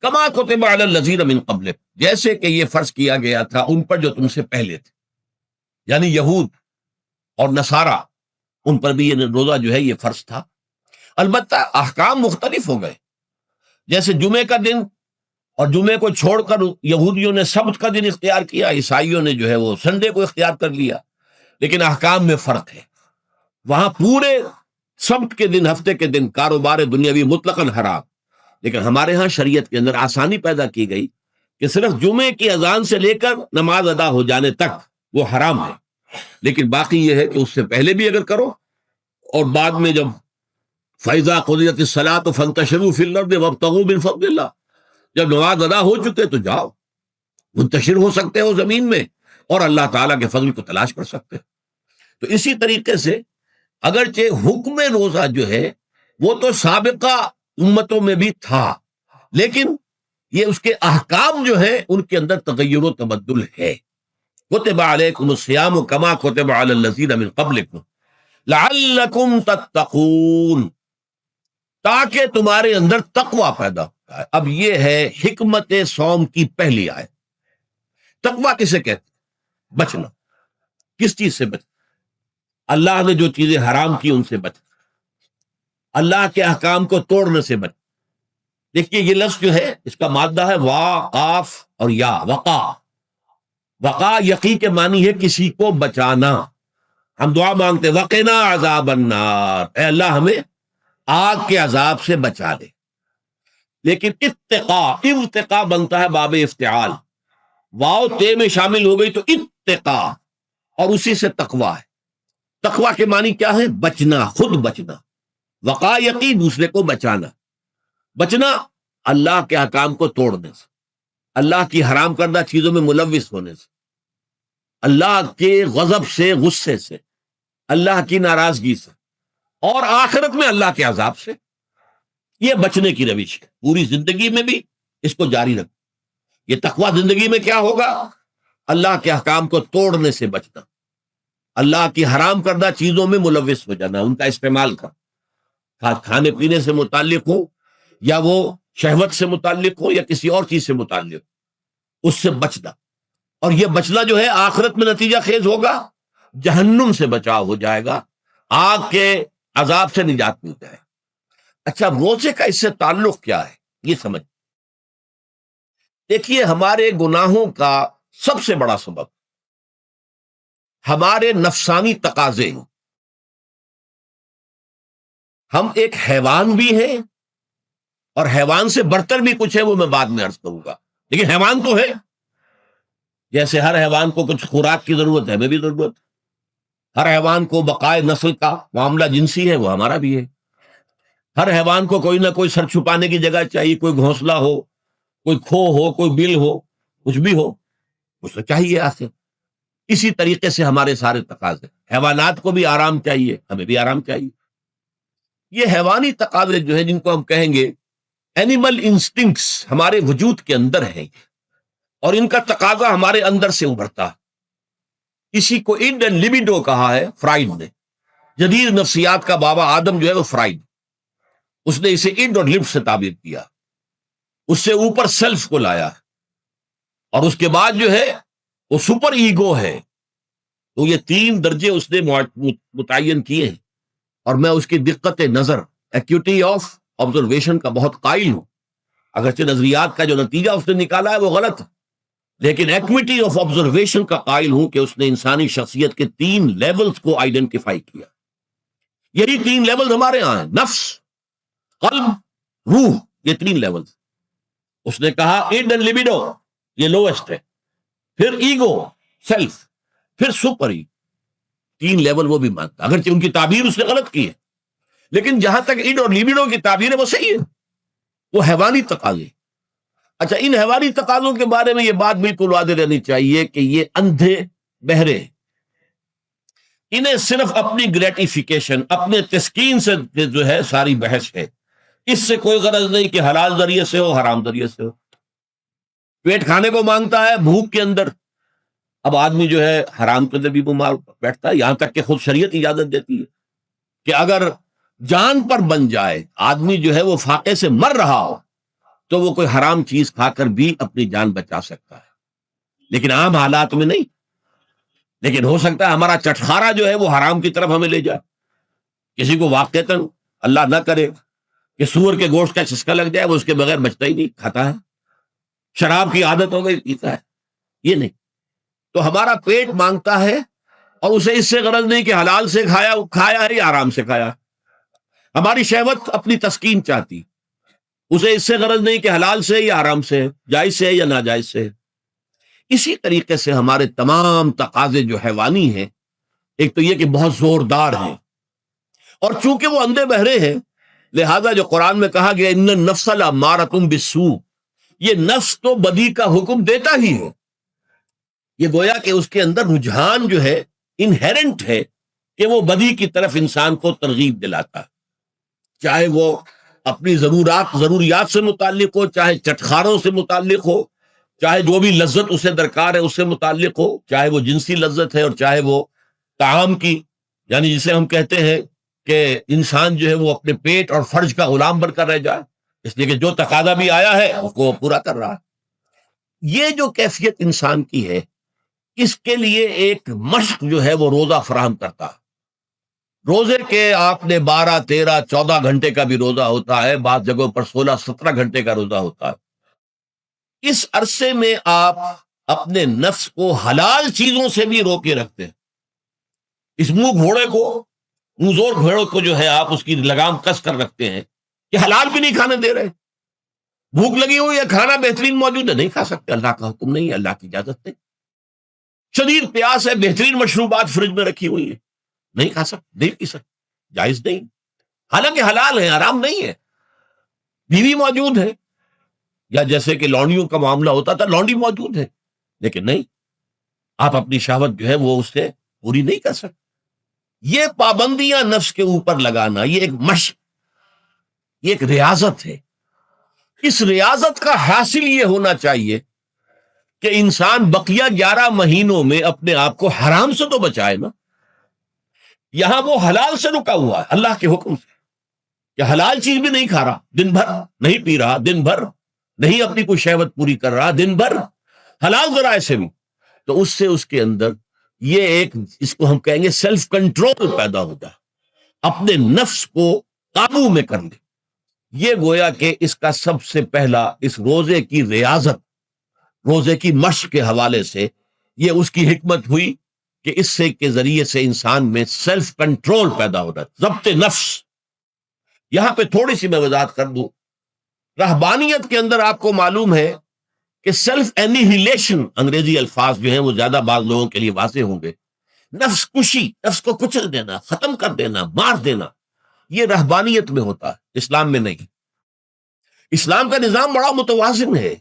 کما کتب علی الذین من قبل، جیسے کہ یہ فرض کیا گیا تھا ان پر جو تم سے پہلے تھے، یعنی یہود اور نصارہ، ان پر بھی یہ روزہ جو ہے یہ فرض تھا۔ البتہ احکام مختلف ہو گئے، جیسے جمعے کا دن، اور جمعے کو چھوڑ کر یہودیوں نے سبت کا دن اختیار کیا، عیسائیوں نے جو ہے وہ سنڈے کو اختیار کر لیا، لیکن احکام میں فرق ہے۔ وہاں پورے سبت کے دن، ہفتے کے دن کاروبار دنیاوی مطلقاً حرام، لیکن ہمارے ہاں شریعت کے اندر آسانی پیدا کی گئی کہ صرف جمعے کی اذان سے لے کر نماز ادا ہو جانے تک وہ حرام ہے، لیکن باقی یہ ہے کہ اس سے پہلے بھی اگر کرو، اور بعد میں جب فَإِذَا قُضِيَتِ الصَّلَاةُ فَانتَشِرُوا فِي الْأَرْضِ وَابْتَغُوا مِن فَضْلِ اللَّهِ، جب نماز ادا ہو چکے تو جاؤ، منتشر ہو سکتے ہو زمین میں، اور اللہ تعالیٰ کے فضل کو تلاش کر سکتے ہو۔ تو اسی طریقے سے اگرچہ حکم روزہ جو ہے وہ تو سابقہ امتوں میں بھی تھا، لیکن یہ اس کے احکام جو ہیں ان کے اندر تغیر و تبدل ہے۔ کتب علیکم الصیام کما کتب علی الذین من قبلکم لعلکم تتقون، تاکہ تمہارے اندر تقوی پیدا ہوتا ہے۔ اب یہ ہے حکمت صوم کی پہلی آیت۔ تقوی کسے کہتے ہیں؟ بچنا۔ کس چیز سے بچنا؟ اللہ نے جو چیزیں حرام کی ان سے بچنا، اللہ کے احکام کو توڑنے سے بچنا۔ دیکھیے یہ لفظ جو ہے اس کا مادہ ہے وا، قاف اور یا، وقا۔ وقا یقی کے معنی ہے کسی کو بچانا۔ ہم دعا مانگتے وقنا عذاب النار، اے اللہ ہمیں آگ کے عذاب سے بچا دے، لیکن اتقا بنتا ہے باب افتعال، واو تے میں شامل ہو گئی تو اتقا، اور اسی سے تقوی ہے۔ تقوی کے معنی کیا ہے؟ بچنا، خود بچنا۔ وقا یقی دوسرے کو بچانا، بچنا اللہ کے احکام کو توڑنے سے، اللہ کی حرام کردہ چیزوں میں ملوث ہونے سے، اللہ کے غضب سے، غصے سے، اللہ کی ناراضگی سے، اور آخرت میں اللہ کے عذاب سے۔ یہ بچنے کی روش ہے، پوری زندگی میں بھی اس کو جاری رکھ۔ یہ تقوی زندگی میں کیا ہوگا؟ اللہ کے احکام کو توڑنے سے بچنا، اللہ کی حرام کردہ چیزوں میں ملوث ہو جانا، ان کا استعمال کرنا، کھانے پینے سے متعلق ہو یا وہ شہوت سے متعلق ہو یا کسی اور چیز سے متعلق ہو، اس سے بچنا۔ اور یہ بچنا جو ہے آخرت میں نتیجہ خیز ہوگا، جہنم سے بچاؤ ہو جائے گا، آگ کے عذاب سے نجات مل جائے۔ اچھا روزے کا اس سے تعلق کیا ہے یہ سمجھ۔ دیکھیے ہمارے گناہوں کا سب سے بڑا سبب ہمارے نفسانی تقاضے ہیں۔ ہم ایک حیوان بھی ہیں، اور حیوان سے برتر بھی کچھ ہے، وہ میں بعد میں عرض کروں گا، لیکن حیوان تو ہے۔ جیسے ہر حیوان کو کچھ خوراک کی ضرورت ہے، ہمیں بھی ضرورت ہے۔ ہر حیوان کو بقائے نسل کا معاملہ جنسی ہے، وہ ہمارا بھی ہے۔ ہر حیوان کو کوئی نہ کوئی سر چھپانے کی جگہ چاہیے، کوئی گھونسلہ ہو، کوئی کھو ہو، کوئی بل ہو، کچھ بھی ہو، کچھ تو چاہیے آخر۔ اسی طریقے سے ہمارے سارے تقاضے، حیوانات کو بھی آرام چاہیے، ہمیں بھی آرام چاہیے۔ یہ حیوانی تقاضے جو ہیں، جن کو ہم کہیں گے اینیمل انسٹنکٹس، ہمارے وجود کے اندر ہیں، اور ان کا تقاضا ہمارے اندر سے ابھرتا ہے۔ اسی کو اڈ اینڈ لیبیڈو کہا ہے فرائڈ نے۔ جدید نفسیات کا بابا آدم جو ہے وہ فرائڈ، اس نے اسے اڈ اور لب سے تعبیر کیا، اس سے اوپر سیلف کو لایا، اور اس کے بعد جو ہے وہ سپر ایگو ہے۔ تو یہ تین درجے اس نے متعین کیے ہیں، اور میں اس کی دقت نظر، ایکیوٹی آف آبزرویشن کا بہت قائل ہوں۔ اگرچہ نظریات کا جو نتیجہ اس نے نکالا ہے وہ غلط ہے، لیکن ایکویٹی آف آبزرویشن کا قائل ہوں کہ اس نے انسانی شخصیت کے 3 لیولز کو آئیڈینٹیفائی کیا۔ یہی 3 لیولز ہمارے ہاں ہیں، نفس، قلب، روح، یہ 3 لیولز۔ اس نے کہا اڈ اینڈ لیبیڈو یہ لوسٹ ہے، پھر ایگو، سیلف، پھر سپر ایگو۔ 3 لیول وہ بھی مانتا، اگرچہ ان کی تعبیر اس نے غلط کی ہے، لیکن جہاں تک اڈ اور لیبیڈو کی تعبیر ہے وہ صحیح ہے، وہ حیوانی تقاضے۔ اچھا ان حیوانی تقاضوں کے بارے میں یہ بات بالکل واضح رہنی چاہیے کہ یہ اندھے بہرے، انہیں صرف اپنی گریٹیفیکیشن، اپنے تسکین سے جو ہے ساری بحث ہے، اس سے کوئی غرض نہیں کہ حلال ذریعے سے ہو، حرام ذریعے سے ہو۔ پیٹ کھانے کو مانگتا ہے بھوک کے اندر، اب آدمی جو ہے حرام کے اندر بھی بیمار بیٹھتا ہے، یہاں تک کہ خود شریعت اجازت دیتی ہے کہ اگر جان پر بن جائے، آدمی جو ہے وہ فاقے سے مر رہا ہو، تو وہ کوئی حرام چیز کھا کر بھی اپنی جان بچا سکتا ہے، لیکن عام حالات میں نہیں۔ لیکن ہو سکتا ہے ہمارا چٹخارا جو ہے وہ حرام کی طرف ہمیں لے جائے، کسی کو واقعتاً اللہ نہ کرے کہ سور کے گوشت کا چسکا لگ جائے، وہ اس کے بغیر بچتا ہی نہیں، کھاتا ہے۔ شراب کی عادت ہو گئی، پیتا ہے، یہ نہیں۔ تو ہمارا پیٹ مانگتا ہے، اور اسے اس سے غرض نہیں کہ حلال سے کھایا ہے یا حرام سے کھایا ہے۔ ہماری شہوت اپنی تسکین چاہتی، اسے اس سے غرض نہیں کہ حلال سے یا حرام سے، جائز سے یا ناجائز سے۔ اسی طریقے سے ہمارے تمام تقاضے جو حیوانی ہیں، ایک تو یہ کہ بہت زوردار ہیں، اور چونکہ وہ اندھے بہرے ہیں، لہذا جو قرآن میں کہا گیا ان النفس لامارۃ بالسوء، یہ نفس تو بدی کا حکم دیتا ہی ہے۔ یہ گویا کہ اس کے اندر رجحان جو ہے انہیرنٹ ہے کہ وہ بدی کی طرف انسان کو ترغیب دلاتا ہے، چاہے وہ اپنی ضروریات سے متعلق ہو، چاہے چٹخاروں سے متعلق ہو، چاہے جو بھی لذت اسے درکار ہے اس سے متعلق ہو، چاہے وہ جنسی لذت ہے اور چاہے وہ طعام کی، یعنی جسے ہم کہتے ہیں کہ انسان جو ہے وہ اپنے پیٹ اور فرج کا غلام بن کر رہ جائے، اس لیے کہ جو تقاضا بھی آیا ہے اس کو وہ پورا کر رہا ہے۔ یہ جو کیفیت انسان کی ہے، اس کے لیے ایک مشق جو ہے وہ روزہ فراہم کرتا ہے۔ روزے کے آپ نے 12 13 14 گھنٹے کا بھی روزہ ہوتا ہے، بعض جگہوں پر 16 17 گھنٹے کا روزہ ہوتا ہے۔ اس عرصے میں آپ اپنے نفس کو حلال چیزوں سے بھی روکے رکھتے ہیں۔ اس منہ زور گھوڑے کو جو ہے آپ اس کی لگام کس کر رکھتے ہیں کہ حلال بھی نہیں کھانے دے رہے۔ بھوک لگی ہوئی ہے، کھانا بہترین موجود ہے، نہیں کھا سکتے، اللہ کا حکم نہیں ہے، اللہ کی اجازت نہیں۔ شدید پیاس ہے، بہترین مشروبات فریج میں رکھی ہوئی ہے، نہیں کھا سکتے، نہیں پی سکتے، جائز نہیں، حالانکہ حلال ہے، حرام نہیں ہے۔ بیوی موجود ہے، یا جیسے کہ لونڈیوں کا معاملہ ہوتا تھا، لونڈی موجود ہے، لیکن نہیں، آپ اپنی شہوت جو ہے وہ اس سے پوری نہیں کر سکتے۔ یہ پابندیاں نفس کے اوپر لگانا، یہ ایک مشق، یہ ایک ریاضت ہے۔ اس ریاضت کا حاصل یہ ہونا چاہیے کہ انسان بقیہ 11 مہینوں میں اپنے آپ کو حرام سے تو بچائے نا۔ یہاں وہ حلال سے رکا ہوا ہے اللہ کے حکم سے، کہ حلال چیز بھی نہیں کھا رہا، دن بھر نہیں پی رہا، دن بھر نہیں اپنی کوئی شہوت پوری کر رہا، دن بھر حلال ذرائع سے بھی، تو اس سے اس کے اندر یہ ایک، اس کو ہم کہیں گے سیلف کنٹرول پیدا ہوتا ہے، اپنے نفس کو قابو میں کر لے۔ یہ گویا کہ اس کا سب سے پہلا، اس روزے کی ریاضت، روزے کی مشق کے حوالے سے یہ اس کی حکمت ہوئی کہ اس سے کے ذریعے سے انسان میں سیلف کنٹرول پیدا ہو رہا ہے، ضبط نفس۔ یہاں پہ تھوڑی سی میں وضاحت کر دوں، رہبانیت کے اندر آپ کو معلوم ہے کہ سیلف اینیہیلیشن، انگریزی الفاظ جو ہیں وہ زیادہ بعض لوگوں کے لیے واضح ہوں گے، نفس کشی، نفس کو کچل دینا، ختم کر دینا، مار دینا، یہ رہبانیت میں ہوتا ہے، اسلام میں نہیں۔ اسلام کا نظام بڑا متوازن ہے۔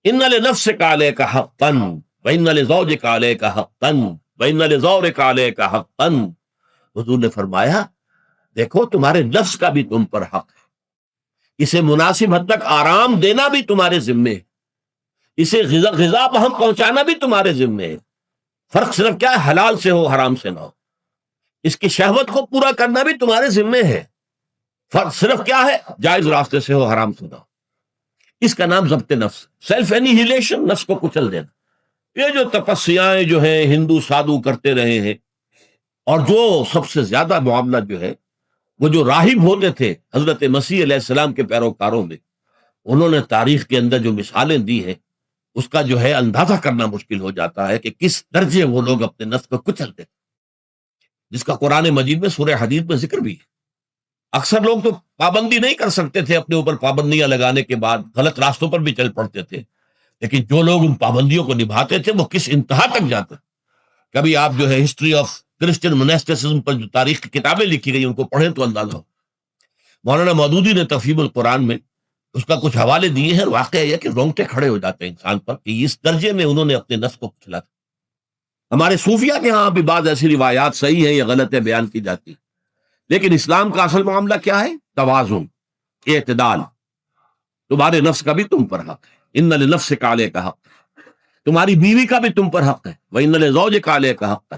ان لنفسک علیک حقا وان لزوجک علیک حقا وان لزورک علیک حقا۔ حضور نے فرمایا دیکھو تمہارے نفس کا بھی تم پر حق ہے، اسے مناسب حد تک آرام دینا بھی تمہارے ذمے ہے، اسے غذا ہم پہنچانا بھی تمہارے ذمے ہے۔ فرق صرف کیا ہے، حلال سے ہو حرام سے نہ ہو۔ اس کی شہوت کو پورا کرنا بھی تمہارے ذمے ہے، فرق صرف کیا ہے، جائز راستے سے ہو حرام سے نہ ہو۔ اس کا نام ضبط نفس، سیلف اینیہیلیشن، نفس کو کچل دینا۔ یہ جو تپسیاں جو ہیں ہندو سادھو کرتے رہے ہیں، اور جو سب سے زیادہ معاملہ جو ہے وہ جو راہب ہوتے تھے حضرت مسیح علیہ السلام کے پیروکاروں میں، انہوں نے تاریخ کے اندر جو مثالیں دی ہیں اس کا جو ہے اندازہ کرنا مشکل ہو جاتا ہے کہ کس درجے وہ لوگ اپنے نفس کو کچلتے تھے، جس کا قرآن مجید میں سورہ حدید میں ذکر بھی ہے۔ اکثر لوگ تو پابندی نہیں کر سکتے تھے، اپنے اوپر پابندیاں لگانے کے بعد غلط راستوں پر بھی چل پڑتے تھے، لیکن جو لوگ ان پابندیوں کو نبھاتے تھے وہ کس انتہا تک جاتے تھے۔ کبھی آپ جو ہے ہسٹری آف کرسچن موناسٹسزم پر جو تاریخ کی کتابیں لکھی گئی ان کو پڑھیں تو اندازہ ہو۔ مولانا مودودی نے تفہیم القرآن میں اس کا کچھ حوالے دیے ہیں، اور واقعہ یہ کہ رونگٹے کھڑے ہو جاتے ہیں انسان پر کہ اس درجے میں انہوں نے اپنے نفس کو کچلا تھا۔ ہمارے صوفیہ کے ہاں بھی بعض ایسی روایات صحیح ہیں یا غلط ہے بیان کی جاتی، لیکن اسلام کا اصل معاملہ کیا ہے، توازن، اعتدال۔ تمہارے نفس کا بھی تم پر حق ہے، ان لنفسک علیک حق، تمہاری بیوی کا بھی تم پر حق ہے، وان لزوجک علیک حق،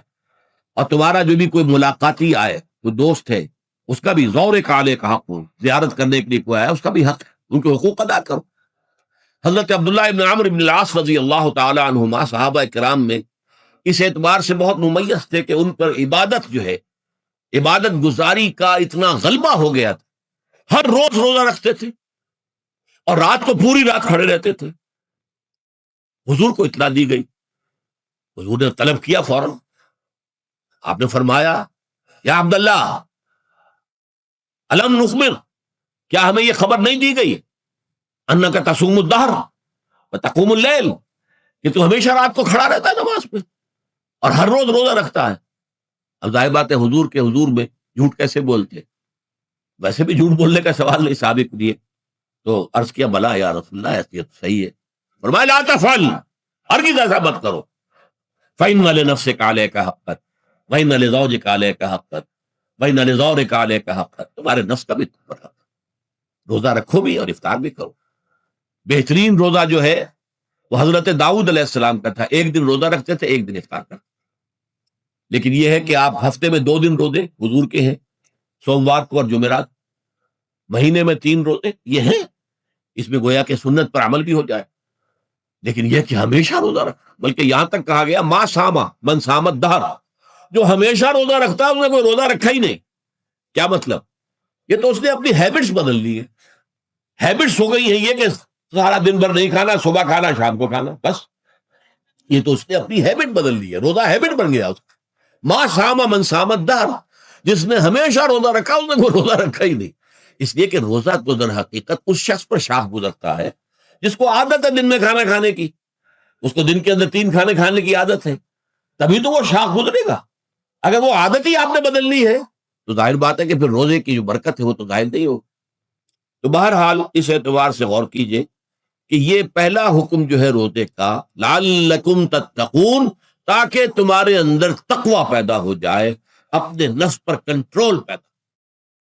اور تمہارا جو بھی کوئی ملاقاتی آئے، کوئی دوست ہے، اس کا بھی زورک علیک حق، زیارت کرنے کے لیے کوئی آیا اس کا بھی حق ہے، ان کے حقوق ادا کرو۔ حضرت عبداللہ ابن عمرو ابن العاص رضی اللہ تعالی عنہما صحابہ کرام میں اس اعتبار سے بہت ممیز تھے کہ ان پر عبادت جو ہے، عبادت گزاری کا اتنا غلبہ ہو گیا تھا، ہر روز روزہ رکھتے تھے اور رات کو پوری رات کھڑے رہتے تھے۔ حضور کو اطلاع دی گئی، حضور نے طلب کیا فوراً، آپ نے فرمایا یا عبداللہ الم نخبر، کیا ہمیں یہ خبر نہیں دی گئی انک تصوم الدہر وتقوم اللیل، کہ تو ہمیشہ رات کو کھڑا رہتا ہے نماز پہ اور ہر روز روزہ رکھتا ہے۔ اب ظاہر بات ہے حضور کے حضور میں جھوٹ کیسے بولتے، ویسے بھی جھوٹ بولنے کا سوال نہیں سابق لیے، تو عرض کیا بلا یا رسول اللہ ایسی تو صحیح ہے۔ فرمایا لا تفعل، ہرگز ایسا مت کرو، فإن لنفسك عليك حقا وإن لزوجك عليك حقا وإن لزوجك عليك حقا، تمہارے نفس کا بھی تم پر حق ہے، روزہ رکھو بھی اور افطار بھی کرو۔ بہترین روزہ جو ہے وہ حضرت داؤد علیہ السلام کا تھا، ایک دن روزہ رکھتے تھے، ایک دن افطار کرتے، لیکن یہ ہے کہ آپ ہفتے میں 2 دن روزے حضور کے ہیں، سوموار کو اور جمعرات، مہینے میں 3 روزے یہ ہیں، اس میں گویا کہ سنت پر عمل بھی ہو جائے، لیکن یہ کہ ہمیشہ روزہ رکھ، بلکہ یہاں تک کہا گیا ما ساما من سامت دہر، جو ہمیشہ روزہ رکھتا ہے اس نے کوئی روزہ رکھا ہی نہیں۔ کیا مطلب؟ یہ تو اس نے اپنی ہیبٹس بدل لی ہے، ہیبٹس ہو گئی ہیں یہ کہ سارا دن بھر نہیں کھانا، صبح کھانا شام کو کھانا، بس یہ تو اس نے اپنی ہیبٹ بدل لی ہے، روزہ ہیبٹ بن گیا اس کا۔ ما ساما من سامت دہر، جس نے ہمیشہ روزہ رکھا اس نے کوئی روزہ رکھا ہی نہیں، اس لیے کہ روزہ تو در حقیقت اس شخص پر شاخ گزرتا ہے جس کو عادت ہے دن میں کھانا کھانے کی، اس کو دن کے اندر 3 کھانے کھانے کی عادت ہے، تبھی تو وہ شاخ گزرے گا۔ اگر وہ عادت ہی آپ نے بدل لی ہے تو ظاہر بات ہے کہ پھر روزے کی جو برکت ہے وہ تو ظاہر نہیں ہو۔ تو بہرحال اس اعتبار سے غور کیجئے کہ یہ پہلا حکم جو ہے روزے کا، لعلکم تتقون، تاکہ تمہارے اندر تقوی پیدا ہو جائے، اپنے نفس پر کنٹرول پیدا